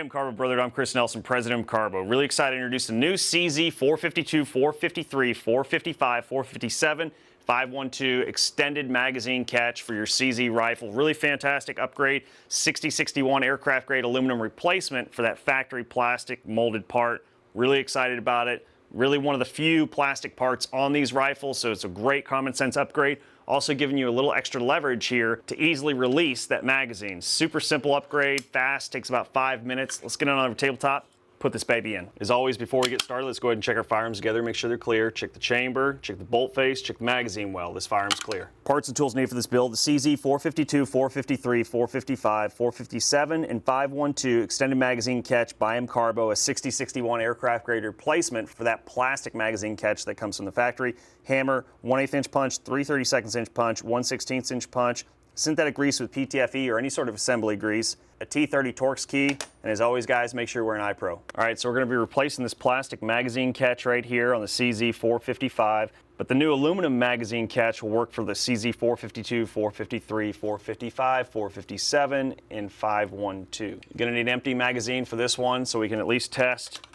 MCARBO brother. I'm Chris Nelson, president of CARBO. Really excited to introduce the new CZ 452, 453, 455, 457, 512 extended magazine catch for your CZ rifle. Really fantastic upgrade. 6061 aircraft grade aluminum replacement for that factory plastic molded part. Really excited about it. Really one of the few plastic parts on these rifles, so it's a great common sense upgrade. Also giving you a little extra leverage here to easily release that magazine. Super simple upgrade, fast, takes about 5 minutes. Let's get it on our tabletop, put this baby in. As always, before we get started, let's go ahead and check our firearms together, make sure they're clear. Check the chamber, check the bolt face, check the magazine well. This firearm's clear. Parts and tools needed for this build: the CZ 452, 453, 455, 457, and 512 extended magazine catch by MCARBO, a 6061 aircraft grade replacement for that plastic magazine catch that comes from the factory. Hammer, 1/8 inch punch, 3/32 inch punch, 1/16 inch punch, synthetic grease with PTFE or any sort of assembly grease, a T30 Torx key, and as always guys, make sure you're wearing iPro. All right, so we're gonna be replacing this plastic magazine catch right here on the CZ 455, but the new aluminum magazine catch will work for the CZ 452, 453, 455, 457, and 512. You're gonna need an empty magazine for this one so we can at least test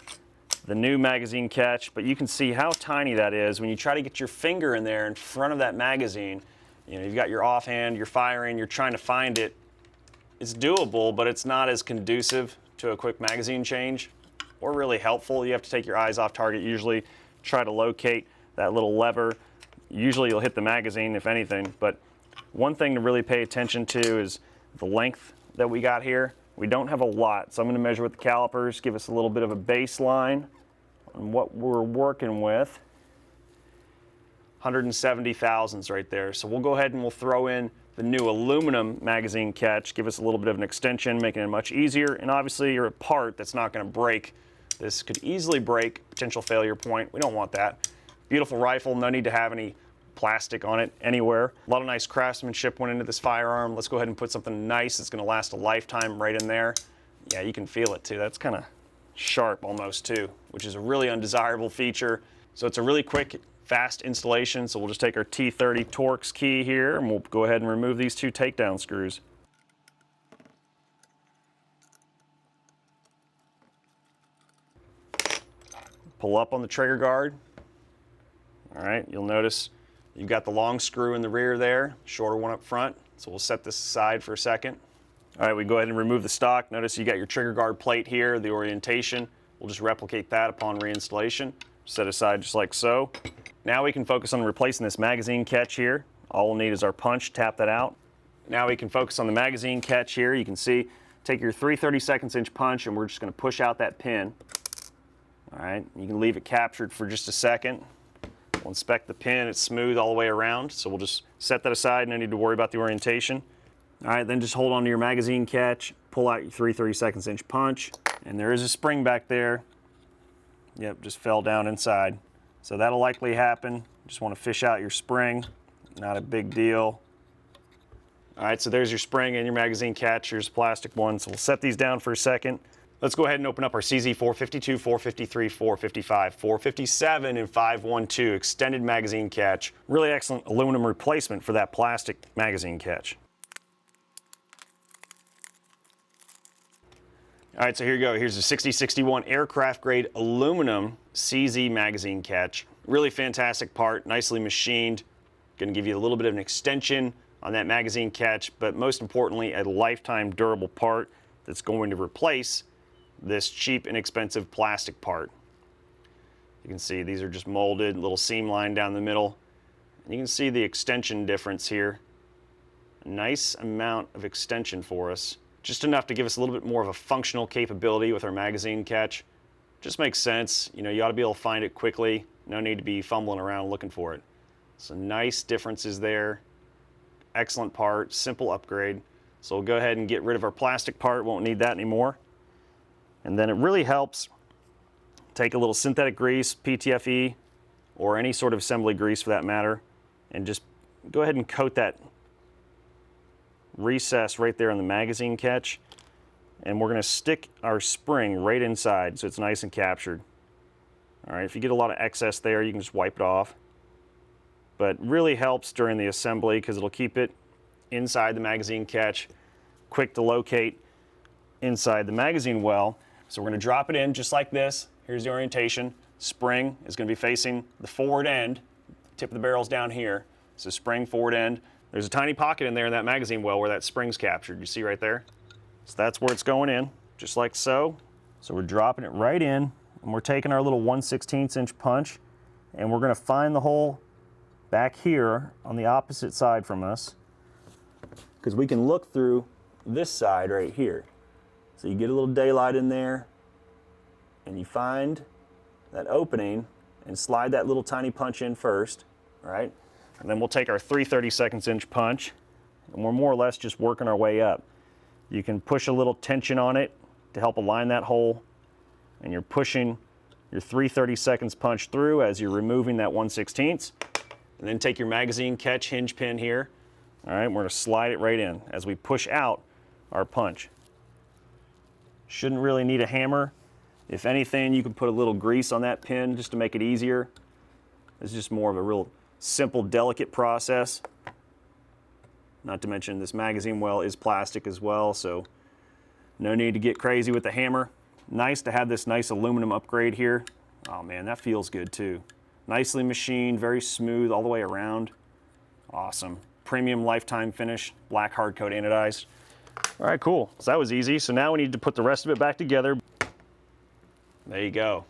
the new magazine catch, but you can see how tiny that is when you try to get your finger in there in front of that magazine. You know, you've got your offhand, you're firing, you're trying to find it. It's doable, but it's not as conducive to a quick magazine change or really helpful. You have to take your eyes off target usually, try to locate that little lever. Usually you'll hit the magazine if anything, but one thing to really pay attention to is the length that we got here. We don't have a lot, so I'm going to measure with the calipers, give us a little bit of a baseline on what we're working with. 170 thousandths right there. So we'll go ahead and we'll throw in the new aluminum magazine catch, give us a little bit of an extension, making it much easier. And obviously you're a part that's not going to break. This could easily break, potential failure point. We don't want that. Beautiful rifle, no need to have any plastic on it anywhere. A lot of nice craftsmanship went into this firearm. Let's go ahead and put something nice that's going to last a lifetime right in there. Yeah, you can feel it too. That's kind of sharp almost too, which is a really undesirable feature. So it's a really quick, fast installation. So we'll just take our T30 Torx key here and we'll go ahead and remove these two takedown screws. Pull up on the trigger guard. All right, you'll notice you've got the long screw in the rear there, shorter one up front. So we'll set this aside for a second. All right, we go ahead and remove the stock. Notice you got your trigger guard plate here, the orientation. We'll just replicate that upon reinstallation. Set aside just like so. Now we can focus on replacing this magazine catch here. All we'll need is our punch, tap that out. Now we can focus on the magazine catch here. You can see, take your 3/32 inch punch and we're just gonna push out that pin. All right, you can leave it captured for just a second. We'll inspect the pin, it's smooth all the way around, so we'll just set that aside, no need to worry about the orientation. All right, then just hold on to your magazine catch, pull out your 3/32 inch punch, and there is a spring back there. Yep, just fell down inside. So that'll likely happen. Just want to fish out your spring, not a big deal. All right, so there's your spring and your magazine catch. Here's a plastic one, so we'll set these down for a second. Let's go ahead and open up our CZ 452, 453, 455, 457, and 512 extended magazine catch. Really excellent aluminum replacement for that plastic magazine catch. All right, so here you go. Here's the 6061 aircraft grade aluminum CZ magazine catch. Really fantastic part, nicely machined. Going to give you a little bit of an extension on that magazine catch, but most importantly, a lifetime durable part that's going to replace this cheap, inexpensive plastic part. You can see these are just molded, little seam line down the middle. And you can see the extension difference here. A nice amount of extension for us. Just enough to give us a little bit more of a functional capability with our magazine catch. Just makes sense. You know, you ought to be able to find it quickly. No need to be fumbling around looking for it. So nice differences there. Excellent part, simple upgrade. So we'll go ahead and get rid of our plastic part. Won't need that anymore. And then it really helps take a little synthetic grease, PTFE, or any sort of assembly grease for that matter, and just go ahead and coat that recess right there on the magazine catch. And we're going to stick our spring right inside so it's nice and captured. All right, if you get a lot of excess there, you can just wipe it off. But really helps during the assembly because it'll keep it inside the magazine catch, quick to locate. inside the magazine well. So we're going to drop it in just like this. Here's the orientation. Spring is going to be facing the forward end. Tip of the barrel's down here. So spring, forward end. There's a tiny pocket in there in that magazine well where that spring's captured. You see right there? So that's where it's going in, just like so. So we're dropping it right in, and we're taking our little 1/16 inch punch, and we're going to find the hole back here on the opposite side from us, because we can look through this side right here. So you get a little daylight in there, and you find that opening and slide that little tiny punch in first, right? And then we'll take our 3/32 inch punch, and we're more or less just working our way up. You can push a little tension on it to help align that hole, and you're pushing your 3/32 punch through as you're removing that 1/16. And then take your magazine catch hinge pin here. All right, we're gonna slide it right in as we push out our punch. Shouldn't really need a hammer. If anything, you can put a little grease on that pin just to make it easier. It's just more of a real simple, delicate process. Not to mention this magazine well is plastic as well, so no need to get crazy with the hammer. Nice to have this nice aluminum upgrade here. Oh man, that feels good too. Nicely machined, very smooth all the way around. Awesome. Premium lifetime finish, black hard coat anodized. All right, cool. So that was easy. So now we need to put the rest of it back together. There you go.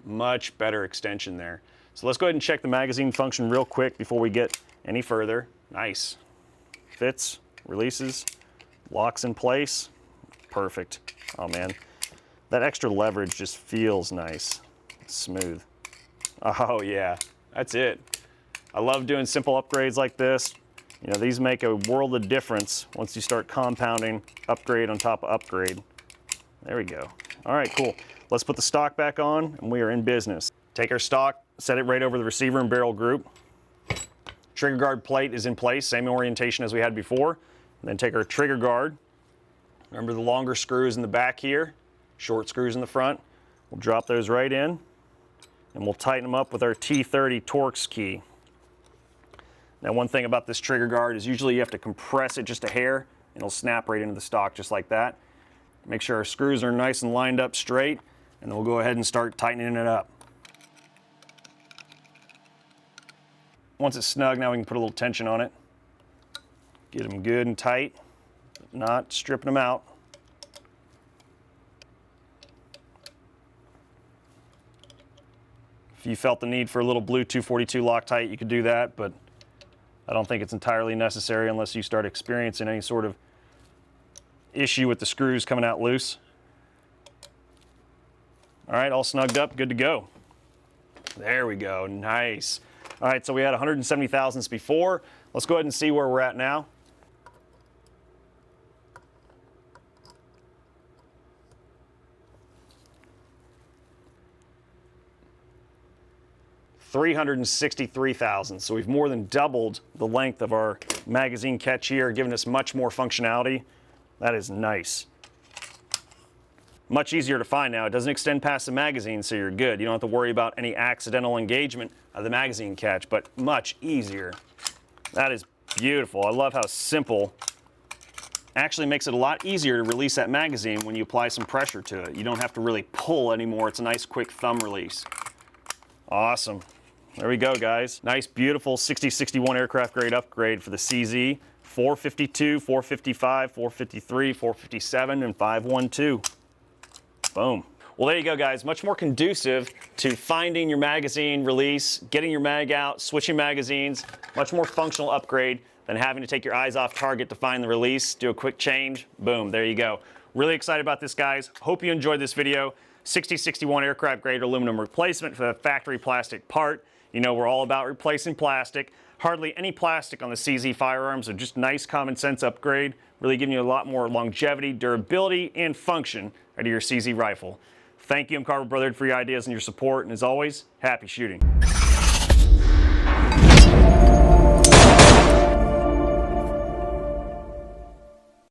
Much better extension there. So let's go ahead and check the magazine function real quick before we get any further. Nice. Fits, releases, locks in place. Perfect. Oh man, that extra leverage just feels nice. Smooth. Oh yeah, that's it. I love doing simple upgrades like this. You know, these make a world of difference once you start compounding upgrade on top of upgrade. There we go. All right, cool. Let's put the stock back on and we are in business. Take our stock, set it right over the receiver and barrel group. Trigger guard plate is in place, same orientation as we had before. And then take our trigger guard. Remember the longer screws in the back here, short screws in the front. We'll drop those right in, and we'll tighten them up with our T30 Torx key. Now one thing about this trigger guard is usually you have to compress it just a hair, and it'll snap right into the stock just like that. Make sure our screws are nice and lined up straight, and then we'll go ahead and start tightening it up. Once it's snug, now we can put a little tension on it. Get them good and tight, not stripping them out. If you felt the need for a little blue 242 Loctite, you could do that, but I don't think it's entirely necessary unless you start experiencing any sort of issue with the screws coming out loose. All right, all snugged up, good to go. There we go, nice. All right, so we had 170 thousandths before. Let's go ahead and see where we're at now. $363 thousandths. So we've more than doubled the length of our magazine catch here, giving us much more functionality. That is nice. Much easier to find now. It doesn't extend past the magazine, so you're good. You don't have to worry about any accidental engagement of the magazine catch, but much easier. That is beautiful. I love how simple. Actually makes it a lot easier to release that magazine when you apply some pressure to it. You don't have to really pull anymore. It's a nice quick thumb release. Awesome. There we go, guys. Nice, beautiful 6061 aircraft grade upgrade for the CZ. 452, 455, 453, 457, and 512. Boom. Well, there you go, guys. Much more conducive to finding your magazine release, getting your mag out, switching magazines. Much more functional upgrade than having to take your eyes off target to find the release, do a quick change. Boom, there you go. Really excited about this, guys. Hope you enjoyed this video. 6061 aircraft grade aluminum replacement for the factory plastic part. You know, we're all about replacing plastic. Hardly any plastic on the CZ firearms, so just nice common sense upgrade. Really giving you a lot more longevity, durability, and function out of your CZ rifle. Thank you, MCARBO Brotherhood, for your ideas and your support, and as always, happy shooting.